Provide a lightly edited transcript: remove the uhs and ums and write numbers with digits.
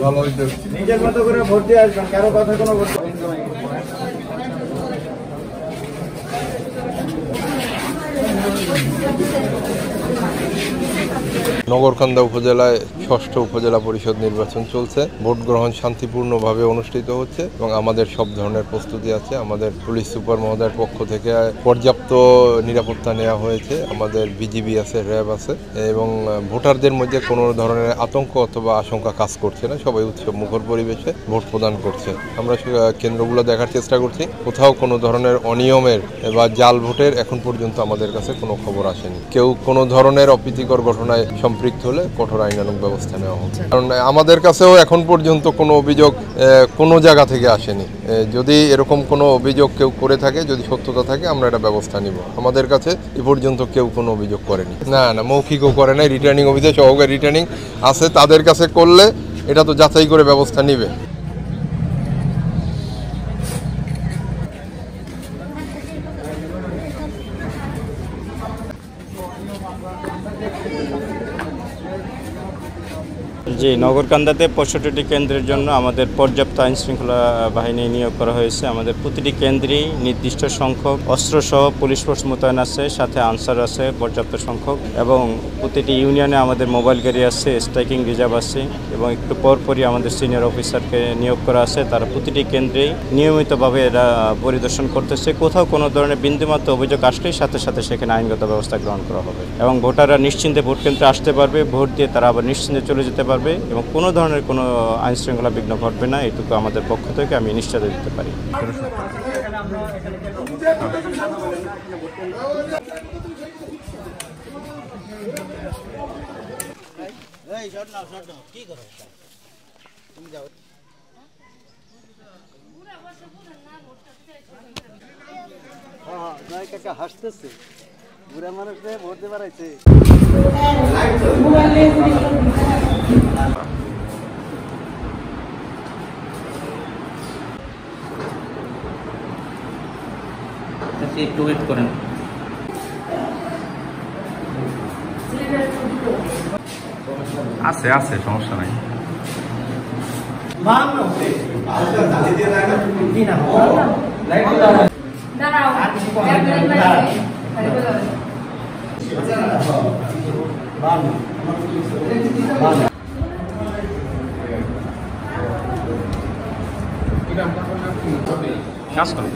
ভালো হইতে নিজের মতো করে ভোট দিয়ে আসবেন, কারো কথা কোনো ভোট। নগরকান্দা উপজেলায় ৬ষ্ঠ উপজেলা পরিষদ নির্বাচন চলছে। ভোট গ্রহণ শান্তিপূর্ণভাবে অনুষ্ঠিত হচ্ছে এবং আমাদের সব ধরনের প্রস্তুতি আছে। আমাদের পুলিশ সুপার মহোদয়ের পক্ষ থেকে পর্যাপ্ত নিরাপত্তা নেওয়া হয়েছে। আমাদের বিজিবি আছে, র্যাব আছে এবং ভোটারদের মধ্যে কোনো ধরনের আতঙ্ক অথবা আশঙ্কা কাজ করছে না। সবাই উৎসব মুখর পরিবেশে ভোট প্রদান করছে। আমরা কেন্দ্রগুলো দেখার চেষ্টা করছি, কোথাও কোনো ধরনের অনিয়মের বা জাল ভোটের এখন পর্যন্ত আমাদের কাছে কোনো খবর আসেনি। কেউ কোনো ধরনের অপ্রীতিকর ঘটনায় সম্পৃক্ত হলে কঠোর আইনানুগ ব্যবস্থা নেওয়া হবে। কারণ আমাদের কাছেও এখন পর্যন্ত কোনো অভিযোগ কোনো জায়গা থেকে আসেনি। যদি এরকম কোনো অভিযোগ কেউ করে থাকে, যদি সত্যতা থাকে, আমরা এটা ব্যবস্থা নিব। আমাদের কাছে এ পর্যন্ত কেউ কোনো অভিযোগ করেনি। না, মৌখিকও করে নাই। রিটার্নিং অফিসে সহকারী রিটার্নিং আছে, তাদের কাছে করলে এটা তো যাচাই করে ব্যবস্থা নিবে। জি, নগরকান্দাতে ৬৫টি কেন্দ্রের জন্য আমাদের পর্যাপ্ত আইনশৃঙ্খলা বাহিনী নিয়োগ করা হয়েছে। আমাদের প্রতিটি কেন্দ্রেই নির্দিষ্ট সংখ্যক অস্ত্রসহ পুলিশ ফোর্স মোতায়েন আছে, সাথে আনসার আছে পর্যাপ্ত সংখ্যক, এবং প্রতিটি ইউনিয়নে আমাদের মোবাইল গাড়ি আছে, স্ট্রাইকিং রিজার্ভ আছে এবং একটু পরপরই আমাদের সিনিয়র অফিসারকে নিয়োগ করা আছে। তারা প্রতিটি কেন্দ্রেই নিয়মিতভাবে এরা পরিদর্শন করতেছে। কোথাও কোনো ধরনের বিন্দুমাত্র অভিযোগ আসলেই সাথে সাথে সেখানে আইনগত ব্যবস্থা গ্রহণ করা হবে এবং ভোটাররা নিশ্চিন্তে ভোট কেন্দ্রে আসতে পারবে, ভোট দিয়ে তারা আবার নিশ্চিন্তে চলে যেতে পারবে এবং কোনো ধরনের কোনো আইনশৃঙ্খলা বিঘ্ন ঘটবে না। এটুকু আমাদের পক্ষ থেকে আমি নিশ্চয়তা দিতে পারি। হাসতেছে বুড়া মানুষ ভোট দিয়ে বাড়াইছে। একটু ওয়েট করেন। আছে আছে, সমস্যা নাই। কাজ করুন।